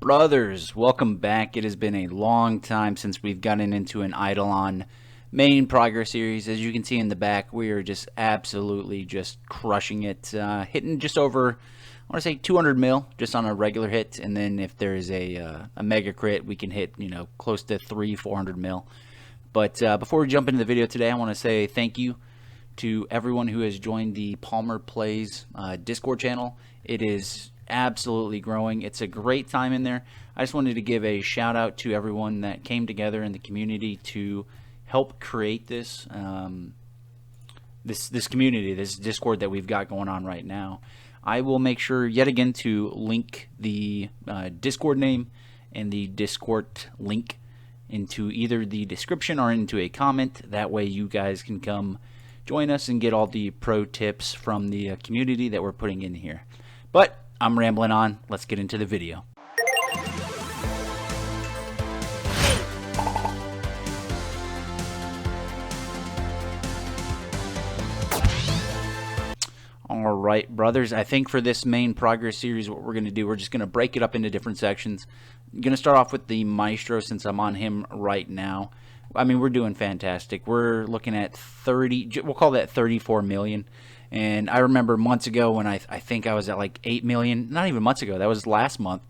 Brothers, welcome back. It has been a long time since we've gotten into an Idleon main progress series. As you can see in the back, we are just absolutely just crushing it. Hitting just over, I want to say 200 mil just on a regular hit. And then if there's a mega crit, we can hit, close to 400 mil. But before we jump into the video today, I want to say thank you to everyone who has joined the Palmer Plays Discord channel. It is absolutely growing. It's a great time in there. I just wanted to give a shout out to everyone that came together in the community to help create this this community, this Discord that we've got going on right now. I will make sure yet again to link the Discord name and the Discord link into either the description or into a comment. That way you guys can come join us and get all the pro tips from the community that we're putting in here. But I'm rambling on. Let's get into the video. All right, brothers, I think for this main progress series, what we're going to do, we're just going to break it up into different sections. I'm going to start off with the Maestro since I'm on him right now. I mean, we're doing fantastic. We're looking at 30, we'll call that 34 million. And I remember months ago when I think I was at like 8 million, not even months ago, that was last month.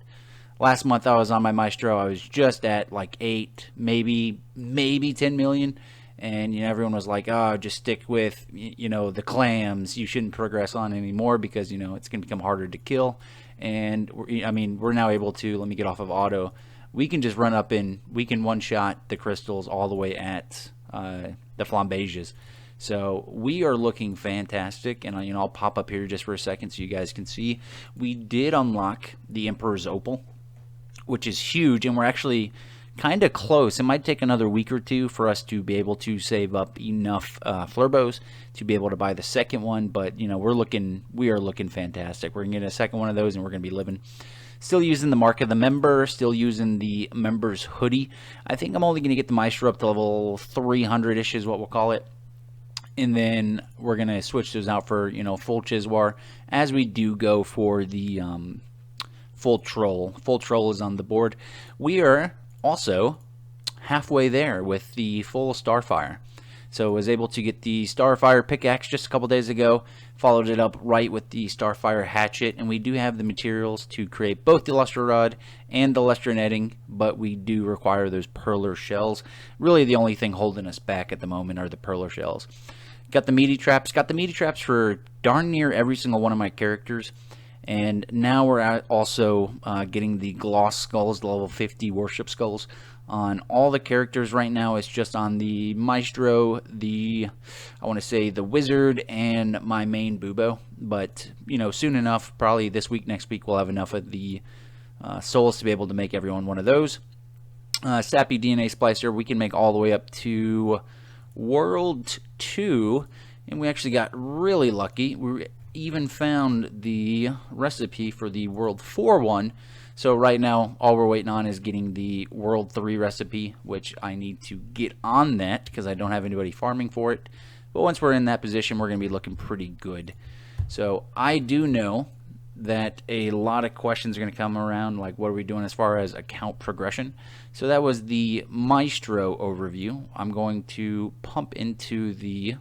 Last month I was on my Maestro, I was just at like 8, maybe 10 million. And everyone was like, oh, just stick with, the clams. You shouldn't progress on anymore because, it's going to become harder to kill. And, we're now able to, let me get off of auto. We can just run up and we can one-shot the crystals all the way at the flambeges. So we are looking fantastic, and I'll pop up here just for a second so you guys can see. We did unlock the Emperor's Opal, which is huge, and we're actually kind of close. It might take another week or two for us to be able to save up enough flurbos to be able to buy the second one, but we are looking fantastic. We're gonna get a second one of those, and we're gonna be living. Still using the Mark of the Member, still using the Member's Hoodie. I think I'm only gonna get the Maestro up to level 300-ish is what we'll call it. And then we're going to switch those out for, full Chiswar as we do go for the full Troll. Full Troll is on the board. We are also halfway there with the full Starfire. So I was able to get the Starfire pickaxe just a couple days ago, followed it up right with the Starfire hatchet, and we do have the materials to create both the Luster Rod and the Luster Netting, but we do require those Perler Shells. Really the only thing holding us back at the moment are the Perler Shells. Got the meaty traps. Got the meaty traps for darn near every single one of my characters. And now we're also getting the gloss skulls, the level 50 worship skulls on all the characters. Right now it's just on the Maestro, I want to say the Wizard, and my main Bubo. But, soon enough, probably this week, next week, we'll have enough of the souls to be able to make everyone one of those. Sappy DNA Splicer, we can make all the way up to World 2, and we actually got really lucky. We even found the recipe for the World 4 one. So right now all we're waiting on is getting the World 3 recipe, which I need to get on that because I don't have anybody farming for it. But once we're in that position, we're going to be looking pretty good. So I do know that a lot of questions are going to come around, like what are we doing as far as account progression. So that was the Maestro overview. I'm going to pump into the...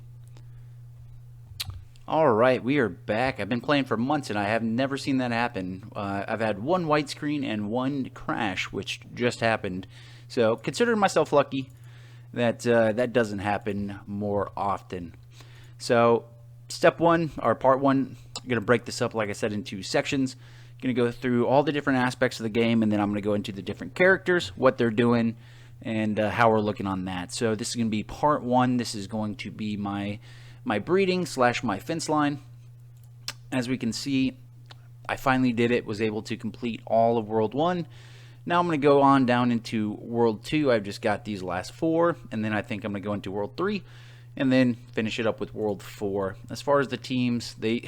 Alright, we are back. I've been playing for months and I have never seen that happen. I've had one white screen and one crash, which just happened. So consider myself lucky that that doesn't happen more often. So step one, or part one, I'm going to break this up, like I said, into sections. I'm going to go through all the different aspects of the game, and then I'm going to go into the different characters, what they're doing, and how we're looking on that. So this is going to be part one. This is going to be my breeding / my fence line. As we can see, I finally did it, was able to complete all of World 1. Now I'm going to go on down into World 2. I've just got these last 4, and then I think I'm going to go into World 3. And then finish it up with World 4. As far as the teams, they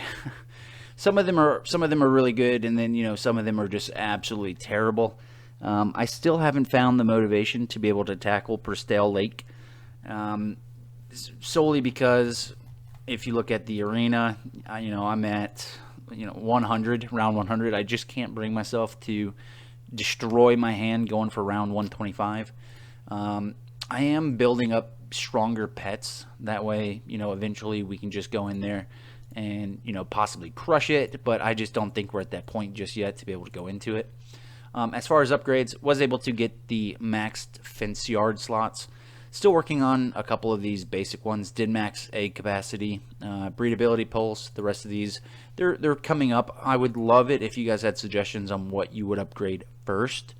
some of them are really good, and then some of them are just absolutely terrible. I still haven't found the motivation to be able to tackle Prestale Lake, solely because if you look at the arena, I'm at 100, round 100. I just can't bring myself to destroy my hand going for round 125. I am building up stronger pets. That way, eventually we can just go in there and, possibly crush it. But I just don't think we're at that point just yet to be able to go into it. As far as upgrades, was able to get the maxed fence yard slots. Still working on a couple of these basic ones. Did max egg capacity, breedability pulse. The rest of these, they're coming up. I would love it if you guys had suggestions on what you would upgrade first.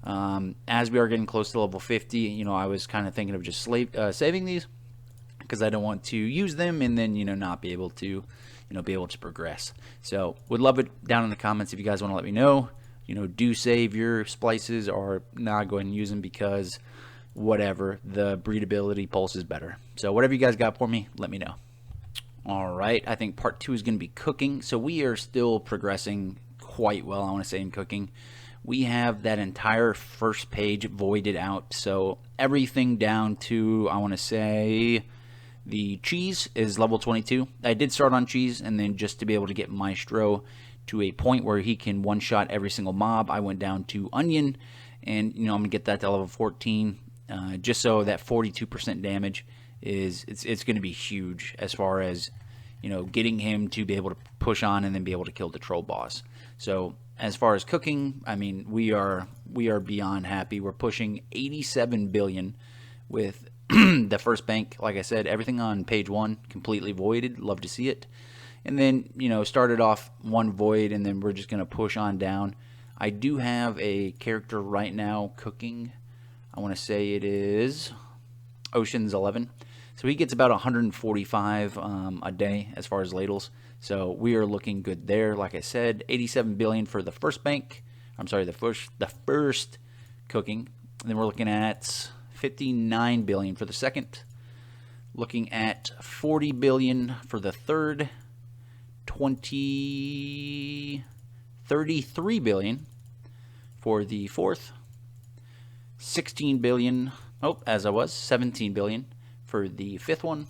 As we are getting close to level 50, I was kind of thinking of just saving these because I don't want to use them and then not be able to progress. So would love it down in the comments if you guys want to let me know. Do save your splices or not go ahead and use them because whatever, the breedability pulse is better. So whatever you guys got for me, let me know. All right, I think part 2 is going to be cooking. So we are still progressing quite well, I want to say, in cooking. We have that entire first page voided out. So everything down to, I want to say, the cheese is level 22. I did start on cheese, and then just to be able to get Maestro to a point where he can one-shot every single mob, I went down to onion, and I'm going to get that to level 14. Just so that 42% damage it's going to be huge as far as getting him to be able to push on and then be able to kill the troll boss. So as far as cooking, I mean, we are beyond happy. We're pushing 87 billion with the first bank. Like I said, everything on page 1 completely voided. Love to see it. And then started off 1 void, and then we're just going to push on down. I do have a character right now cooking. I want to say it is Ocean's 11. So he gets about 145 a day as far as ladles. So we are looking good there. Like I said, 87 billion for the first bank. I'm sorry, the first cooking. And then we're looking at 59 billion for the second. Looking at 40 billion for the third. 33 billion for the fourth. 16 billion, 17 billion for the fifth one.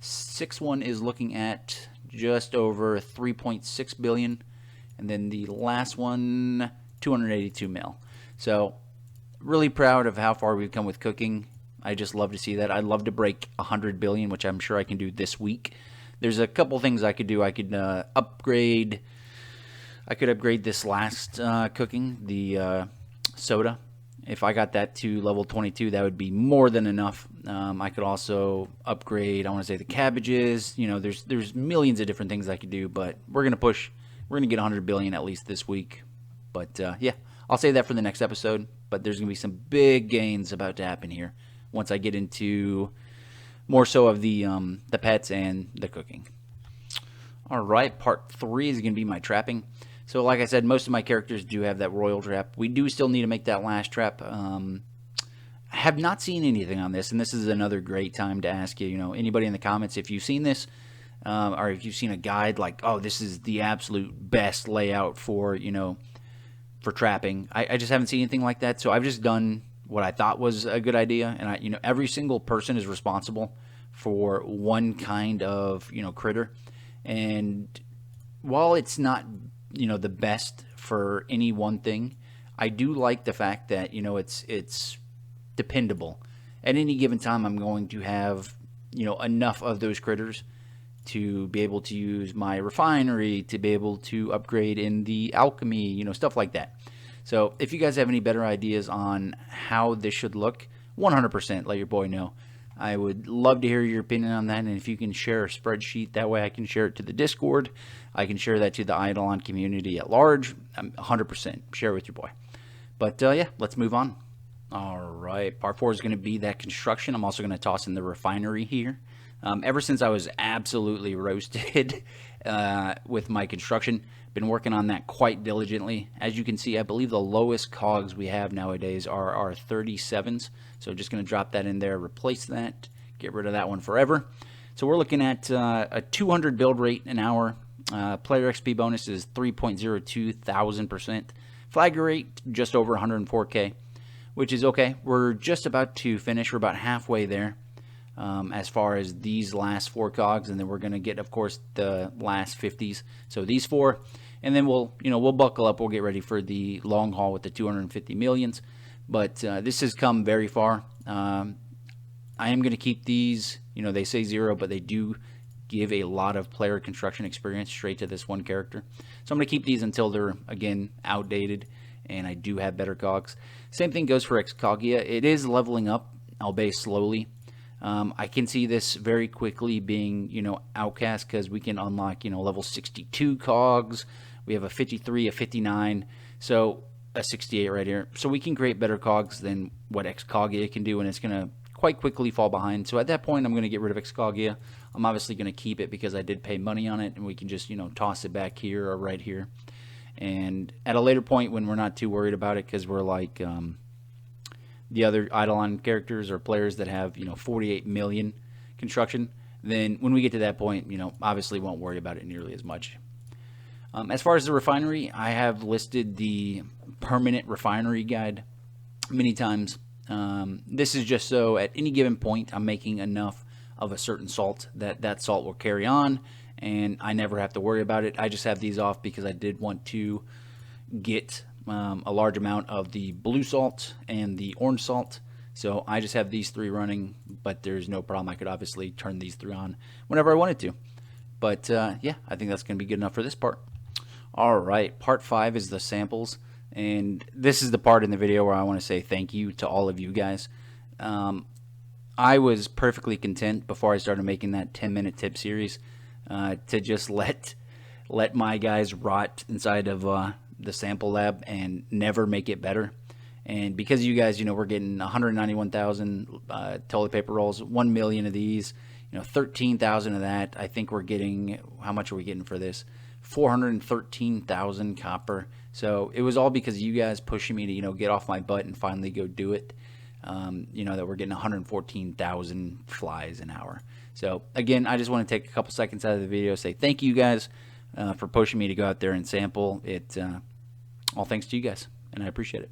Sixth one is looking at just over 3.6 billion, and then the last one 282 mil. So really proud of how far we've come with cooking. I just love to see that. I'd love to break 100 billion, which I'm sure I can do this week. There's a couple things I could do. I could upgrade this last cooking, the soda. If I got that to level 22, that would be more than enough. I could also upgrade, I want to say, the cabbages. There's millions of different things I could do, but we're going to push. We're going to get 100 billion at least this week. But, yeah, I'll save that for the next episode. But there's going to be some big gains about to happen here once I get into more so of the pets and the cooking. All right, part 3 is going to be my trapping. So like I said, most of my characters do have that royal trap. We do still need to make that last trap. I have not seen anything on this, and this is another great time to ask you, anybody in the comments, if you've seen this, or if you've seen a guide like, oh, this is the absolute best layout for, for trapping. I just haven't seen anything like that, so I've just done what I thought was a good idea, and every single person is responsible for one kind of, critter, and while it's not the best for any one thing, I do like the fact that it's dependable. At any given time, I'm going to have enough of those critters to be able to use my refinery, to be able to upgrade in the alchemy, stuff like that. So if you guys have any better ideas on how this should look, 100% let your boy know. I would love to hear your opinion on that, and if you can share a spreadsheet, that way I can share it to the Discord. I can share that to the Idleon community at large. 100% share it with your boy. But yeah, let's move on. All right, part 4 is going to be that construction. I'm also going to toss in the refinery here. Ever since I was absolutely roasted with my construction, been working on that quite diligently. As you can see, I believe the lowest cogs we have nowadays are our 37s. So just going to drop that in there, replace that, get rid of that one forever. So we're looking at a 200 build rate an hour. Player XP bonus is 3.02,000%. Flag rate just over 104k, which is okay. We're just about to finish. We're about halfway there as far as these last 4 cogs, and then we're going to get, of course, the last 50s. So these 4, and then we'll buckle up. We'll get ready for the long haul with the 250 millions. But this has come very far. I am going to keep these. They say 0, but they do give a lot of player construction experience straight to this one character. So I'm going to keep these until they're, again, outdated and I do have better cogs. Same thing goes for Excogia. It is leveling up, albeit slowly. I can see this very quickly being, outcast, because we can unlock, level 62 cogs. We have a 53, a 59, so a 68 right here. So we can create better cogs than what Excogia can do, and it's going to quite quickly fall behind. So at that point, I'm going to get rid of Excogia. I'm obviously going to keep it because I did pay money on it, and we can just, toss it back here or right here. And at a later point when we're not too worried about it, because we're like the other Idleon characters or players that have 48 million construction, then when we get to that point, obviously won't worry about it nearly as much. As far as the refinery, I have listed the permanent refinery guide many times. This is just so at any given point I'm making enough of a certain salt that salt will carry on, and I never have to worry about it. I just have these off because I did want to get a large amount of the blue salt and the orange salt. So I just have these 3 running, but there's no problem. I could obviously turn these 3 on whenever I wanted to. But yeah, I think that's going to be good enough for this part. All right, part 5 is the samples. And this is the part in the video where I want to say thank you to all of you guys. I was perfectly content before I started making that 10-minute tip series to just let my guys rot inside of the sample lab and never make it better. And because you guys, we're getting 191,000 toilet paper rolls, 1 million of these, 13,000 of that. I think we're getting, how much are we getting for this? 413,000 copper. So it was all because of you guys pushing me to, get off my butt and finally go do it. That we're getting 114,000 flies an hour. So again, I just want to take a couple seconds out of the video, say thank you guys for pushing me to go out there and sample it. All thanks to you guys, and I appreciate it.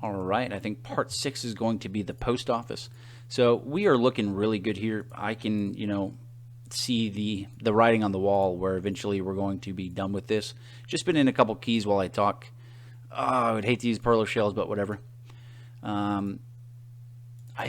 All right, I think part 6 is going to be the post office. So we are looking really good here. I can, see the writing on the wall where eventually we're going to be done with this. Just been in a couple keys while I talk. Oh, I would hate to use perler shells, but whatever. I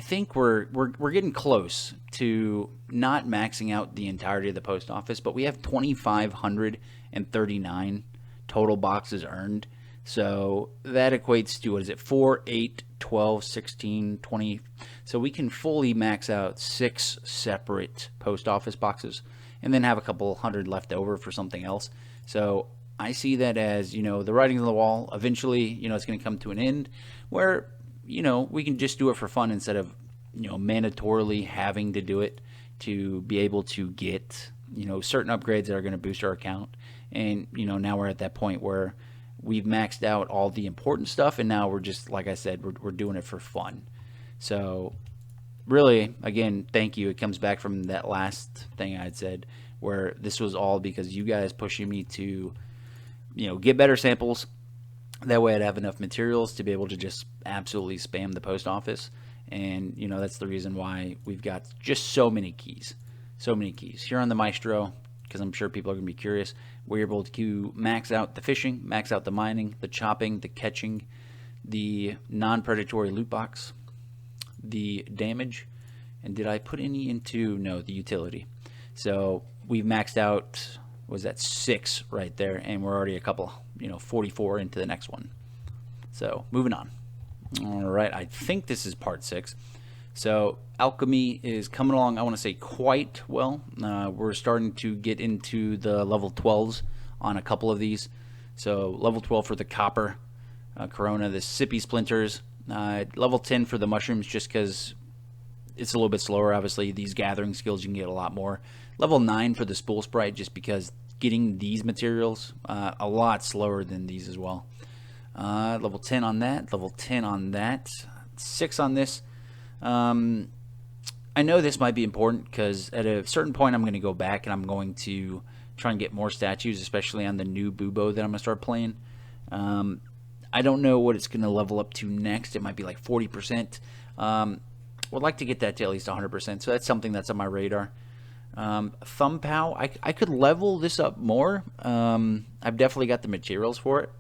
think we're getting close to not maxing out the entirety of the post office, but we have 2,539 total boxes earned. So that equates to, what is it, 4, 8, 12, 16, 20. So we can fully max out 6 separate post office boxes and then have a couple hundred left over for something else. So I see that as, the writing on the wall. Eventually, it's going to come to an end where, we can just do it for fun instead of, mandatorily having to do it to be able to get, certain upgrades that are going to boost our account. And, now we're at that point where we've maxed out all the important stuff, and now we're just, like I said, we're doing it for fun. So really, again, thank you. It comes back from that last thing I had said, where this was all because you guys pushing me to, get better samples. That way I'd have enough materials to be able to just absolutely spam the post office. And, that's the reason why we've got just so many keys. So many keys. Here on the Maestro, because I'm sure people are going to be curious, we're able to max out the fishing, max out the mining, the chopping, the catching, the non-predatory loot box, the damage, and did I put any into, no, the utility. So we've maxed out, was that 6 right there, and we're already a couple, 44 into the next one. So moving on. All right, I think this is part 6. So alchemy is coming along, I want to say, quite well. We're starting to get into the level 12s on a couple of these. So level 12 for the copper corona, the sippy splinters. Level 10 for the mushrooms, just because it's a little bit slower. Obviously, these gathering skills, you can get a lot more. Level 9 for the spool sprite, just because getting these materials a lot slower than these as well. Level 10 on that, level 10 on that, 6 on this. I know this might be important because at a certain point I'm going to go back and I'm going to try and get more statues, especially on the new Bubo that I'm going to start playing. I don't know what it's going to level up to next. It might be like 40%. Would like to get that to at least 100%, so that's something that's on my radar. Thumb Pow, I could level this up more. I've definitely got the materials for it.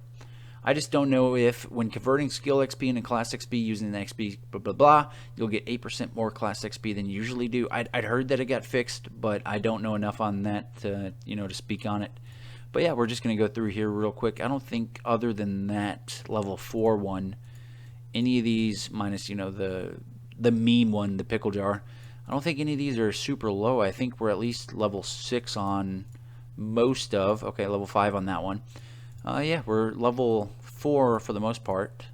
I just don't know if when converting skill XP into class XP using the XP blah blah blah, you'll get 8% more class XP than you usually do. I'd heard that it got fixed, but I don't know enough on that to, to speak on it. But yeah, we're just going to go through here real quick. I don't think other than that level 4 one, any of these minus, the meme one, the pickle jar, I don't think any of these are super low. I think we're at least level 6 on most of. Okay, level 5 on that one. Yeah, we're level 4 for the most part.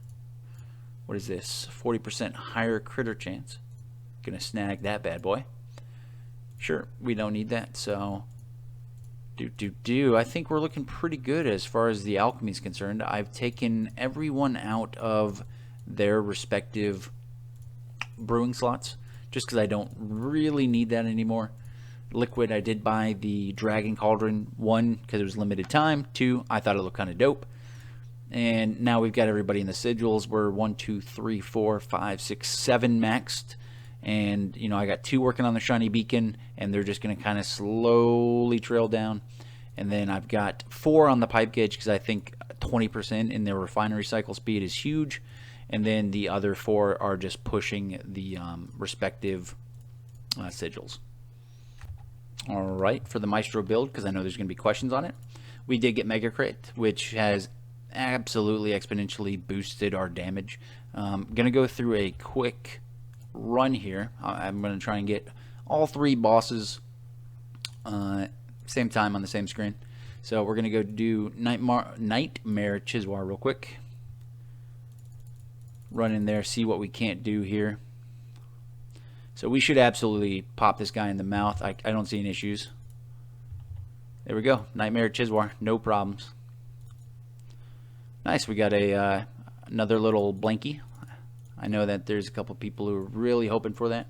What is this? 40% higher critter chance. Gonna snag that bad boy. Sure, we don't need that, so I think we're looking pretty good as far as the alchemy is concerned. I've taken everyone out of their respective brewing slots just because I don't really need that anymore. Liquid, I did buy the Dragon Cauldron. 1, because it was limited time. 2, I thought it looked kind of dope. And now we've got everybody in the sigils. We're 1, 2, 3, 4, 5, 6, 7 maxed. And, I got 2 working on the shiny beacon, and they're just going to kind of slowly trail down. And then I've got 4 on the pipe gauge because I think 20% in their refinery cycle speed is huge. And then the other 4 are just pushing the respective sigils. Alright, for the Maestro build, because I know there's going to be questions on it, we did get Mega Crit, which has absolutely exponentially boosted our damage. Going to go through a quick run here. I'm going to try and get all 3 bosses same time on the same screen. So we're going to go do Nightmare Chiswar real quick. Run in there, see what we can't do here. So we should absolutely pop this guy in the mouth. I don't see any issues. There we go. Nightmare Chiswar. No problems. Nice. We got a another little blankie. I know that there's a couple people who are really hoping for that.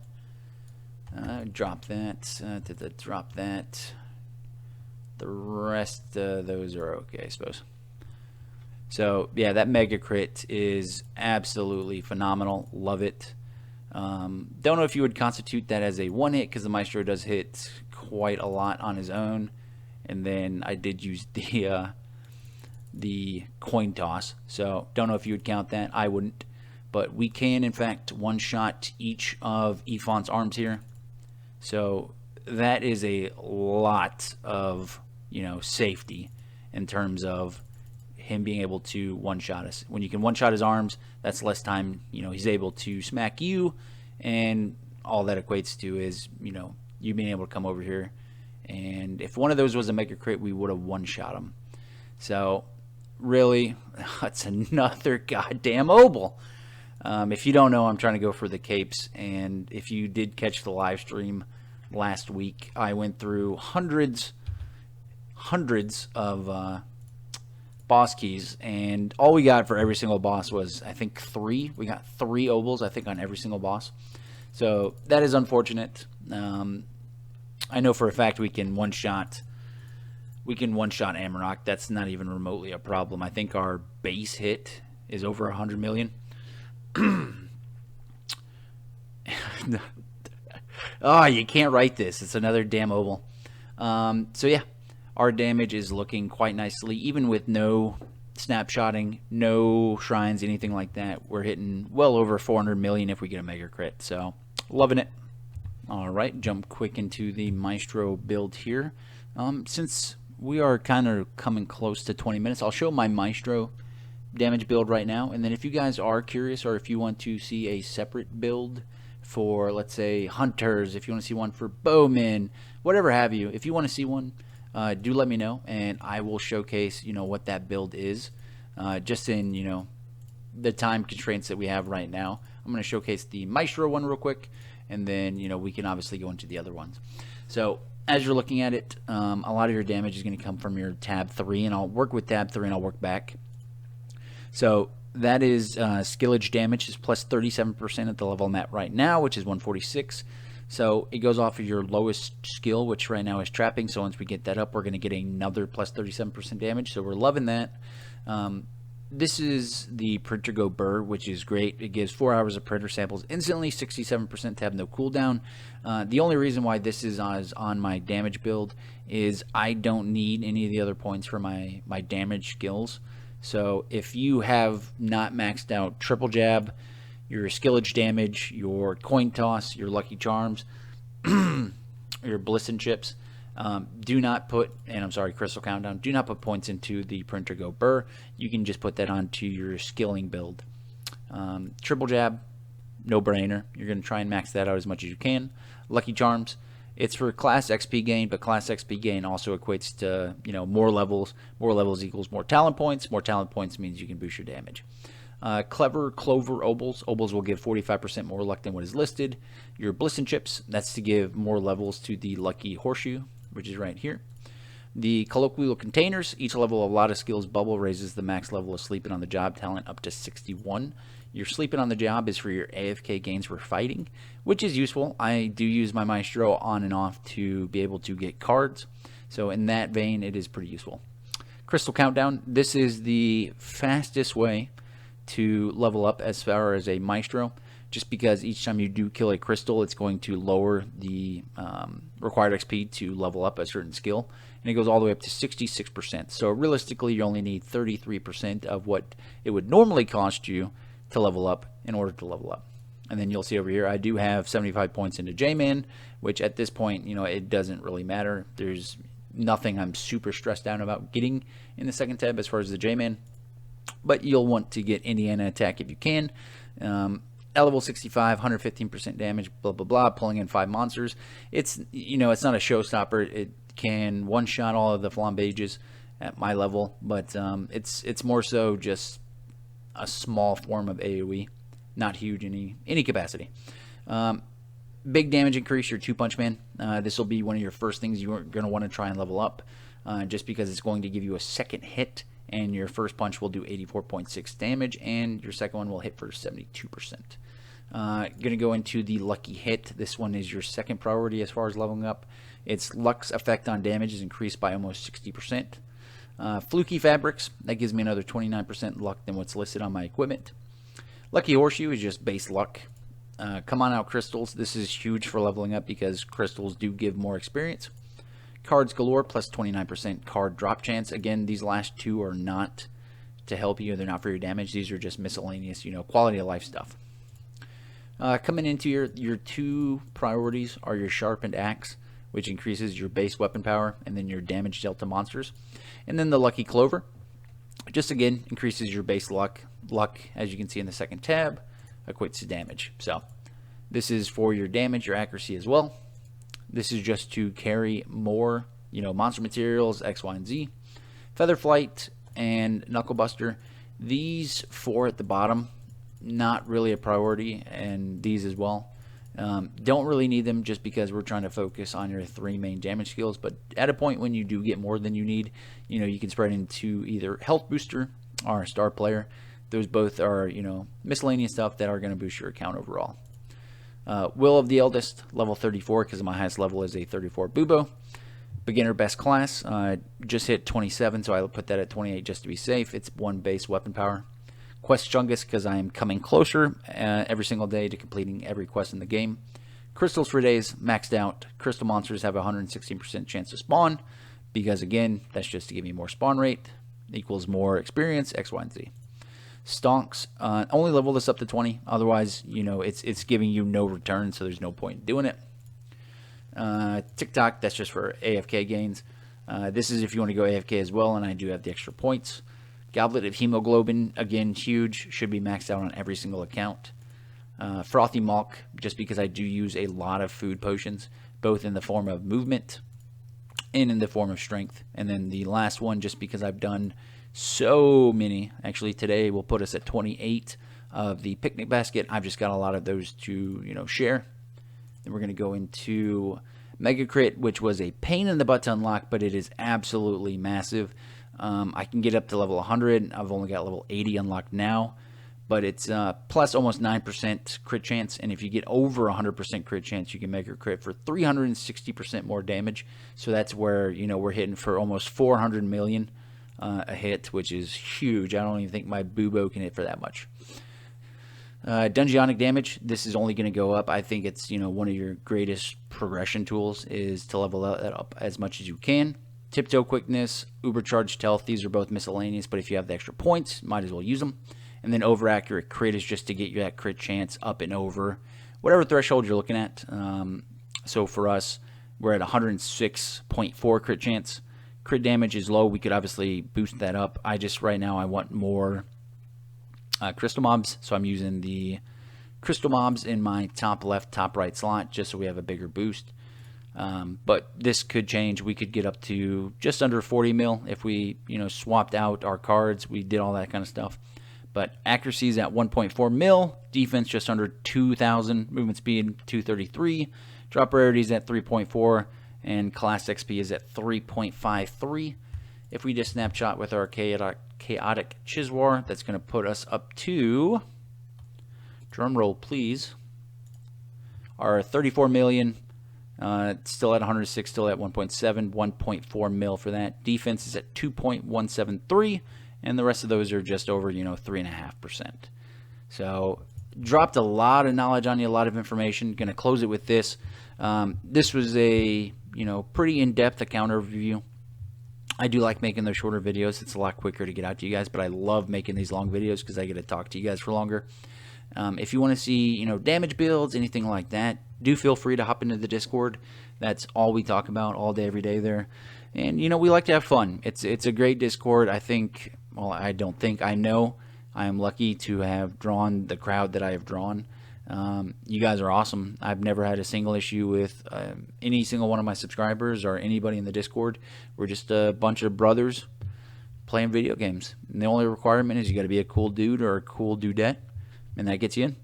Drop that. Drop that. The rest of those are okay, I suppose. So, yeah, that Mega Crit is absolutely phenomenal. Love it. Don't know if you would constitute that as a one hit because the Maestro does hit quite a lot on his own. And then I did use the coin toss. So, don't know if you would count that. I wouldn't. But we can, in fact, one-shot each of Efon's arms here. So, that is a lot of, safety in terms of him being able to one-shot us. When you can one-shot his arms, that's less time, he's able to smack you, and all that equates to is, you being able to come over here. And if one of those was a Mega Crit, we would have one-shot him. So, really, that's another goddamn obel. If you don't know, I'm trying to go for the capes, and if you did catch the live stream last week, I went through hundreds of boss keys, and all we got for every single boss was, I think, 3. We got 3 obels, I think, on every single boss. So that is unfortunate. I know for a fact we can one-shot Amarok. That's not even remotely a problem. I think our base hit is over 100 million. Oh, you can't write this. It's another damn obel. So yeah, our damage is looking quite nicely, even with no snapshotting, no shrines, anything like that. We're hitting well over 400 million if we get a Mega Crit. So loving it. All right, jump quick into the Maestro build here. Since we are kind of coming close to 20 minutes, I'll show my Maestro damage build right now, and then if you guys are curious or if you want to see a separate build for, let's say, hunters, if you want to see one for bowmen, whatever have you, if you want to see one, do let me know, and I will showcase what that build is. Just in the time constraints that we have right now, I'm going to showcase the Maestro one real quick, and then we can obviously go into the other ones. So as you're looking at it, a lot of your damage is going to come from your tab 3, and I'll work with tab 3 and I'll work back. So that is skillage damage is plus 37% at the level I'm at right now, which is 146. So it goes off of your lowest skill, which right now is trapping. So once we get that up, we're going to get another plus 37% damage. So we're loving that. This is the Printer Go Burr, which is great. It gives 4 hours of printer samples instantly, 67% to have no cooldown. The only reason why this is on my damage build is I don't need any of the other points for my damage skills. So if you have not maxed out triple jab, your skillage damage, your coin toss, your lucky charms, your bliss and chips, do not put, and I'm sorry, crystal countdown, do not put points into the Printer Go Burr. You can just put that onto your skilling build. Triple jab, no brainer. You're going to try and max that out as much as you can. Lucky charms, it's for class XP gain, but class XP gain also equates to, more levels. More levels equals more talent points. More talent points means you can boost your damage. Clever Clover Obols. Obols will give 45% more luck than what is listed. Your Bliss and Chips, that's to give more levels to the Lucky Horseshoe, which is right here. The Colloquial Containers, each level of a lot of skills bubble raises the max level of sleeping on the job talent up to 61. Your sleeping on the job is for your AFK gains for fighting, which is useful. I do use my Maestro on and off to be able to get cards, so in that vein it is pretty useful. Crystal Countdown, this is the fastest way to level up as far as a Maestro, just because each time you do kill a crystal, it's going to lower the required XP to level up a certain skill, and it goes all the way up to 66%. So realistically, you only need 33% of what it would normally cost you to level up in order to level up. And then you'll see over here, I do have 75 points into J-Man, which at this point, it doesn't really matter. There's nothing I'm super stressed out about getting in the second tab as far as the J-Man, but you'll want to get Indiana Attack if you can. Level 65, 115% damage, blah blah blah, pulling in 5 monsters. It's it's not a showstopper. It can one-shot all of the flambages at my level, but it's more so just a small form of AoE, not huge in any capacity. Big damage increase, your 2-punch man. This will be one of your first things you're going to want to try and level up, just because it's going to give you a second hit, and your first punch will do 84.6 damage, and your second one will hit for 72%. Going to go into the lucky hit. This one is your second priority as far as leveling up. Its luck's effect on damage is increased by almost 60%. Fluky fabrics, that gives me another 29% luck than what's listed on my equipment. Lucky Horseshoe is just base luck. Come on out crystals, this is huge for leveling up because crystals do give more experience. Cards galore, plus 29% card drop chance. Again, these last two are not to help you, they're not for your damage. These are just miscellaneous, quality of life stuff. Coming into your two priorities are your sharpened axe, which increases your base weapon power, and then your damage dealt to monsters. And then the lucky clover, just again increases your base luck. Luck, as you can see in the second tab, equates to damage. So this is for your damage, your accuracy as well. This is just to carry more, monster materials, X, Y, and Z. Feather Flight and Knuckle Buster, these 4 at the bottom, not really a priority, and these as well. Don't really need them just because we're trying to focus on your 3 main damage skills, but at a point when you do get more than you need, you can spread into either Health Booster or Star Player. Those both are, miscellaneous stuff that are going to boost your account overall. Will of the Eldest, level 34, because my highest level is a 34 Bubo. Beginner best class, just hit 27, so I put that at 28 just to be safe. It's 1 base weapon power. Quest Chungus, because I am coming closer every single day to completing every quest in the game. Crystals for days, maxed out. Crystal monsters have a 116% chance to spawn, because again, that's just to give me more spawn rate, equals more experience, X, Y, and Z. Stonks, only level this up to 20, otherwise, it's giving you no return, so there's no point in doing it. TikTok, that's just for AFK gains. This is if you want to go AFK as well, and I do have the extra points. Goblet of Hemoglobin, again, huge, should be maxed out on every single account. Frothy Malk, just because I do use a lot of food potions, both in the form of movement and in the form of strength. And then the last one, just because I've done so many, actually today will put us at 28 of the picnic basket. I've just got a lot of those to, share. Then we're going to go into Mega Crit, which was a pain in the butt to unlock, but it is absolutely massive. I can get up to level 100. I've only got level 80 unlocked now, but it's plus almost 9% crit chance, and if you get over 100% crit chance, you can Mega Crit for 360% more damage. So that's where, we're hitting for almost 400 million a hit, which is huge. I don't even think my Bubo can hit for that much. Dungeonic damage, this is only going to go up. I think it's, one of your greatest progression tools is to level that up as much as you can. Tiptoe quickness, ubercharged health, these are both miscellaneous, but if you have the extra points, might as well use them. And then over accurate crit is just to get you that crit chance up and over whatever threshold you're looking at. So for us, we're at 106.4 crit chance. Crit damage is low. We could obviously boost that up. Right now I want more crystal mobs, so I'm using the crystal mobs in my top left, top right slot just so we have a bigger boost. But this could change. We could get up to just under 40 mil if we, swapped out our cards. We did all that kind of stuff. But accuracy is at 1.4 mil, defense just under 2,000, movement speed 233, drop rarity is at 3.4, and class XP is at 3.53. If we just snapshot with our chaotic Chiswar, that's going to put us up to, drum roll please, our 34 million. Still at 106, still at 1.7, 1.4 mil for that. Defense is at 2.173, and the rest of those are just over, 3.5%. So dropped a lot of knowledge on you, a lot of information. Going to close it with this. This was a, pretty in-depth account overview. I do like making those shorter videos. It's a lot quicker to get out to you guys, but I love making these long videos because I get to talk to you guys for longer. If you want to see, damage builds, anything like that, do feel free to hop into the Discord. That's all we talk about all day, every day there. And, we like to have fun. It's a great Discord. I know I am lucky to have drawn the crowd that I have drawn. You guys are awesome. I've never had a single issue with any single one of my subscribers or anybody in the Discord. We're just a bunch of brothers playing video games. And the only requirement is you got to be a cool dude or a cool dudette, and that gets you in.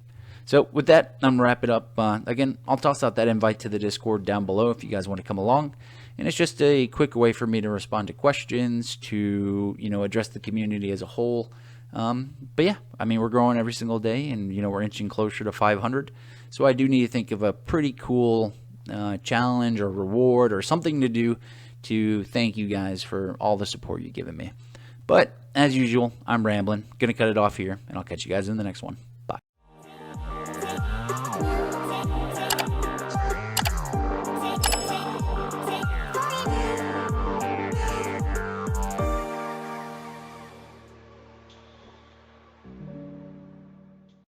So with that, I'm going to wrap it up. Again, I'll toss out that invite to the Discord down below if you guys want to come along. And it's just a quick way for me to respond to questions, to, address the community as a whole. But yeah, we're growing every single day, and, we're inching closer to 500. So I do need to think of a pretty cool challenge or reward or something to do to thank you guys for all the support you've given me. But as usual, I'm rambling. Going to cut it off here, and I'll catch you guys in the next one.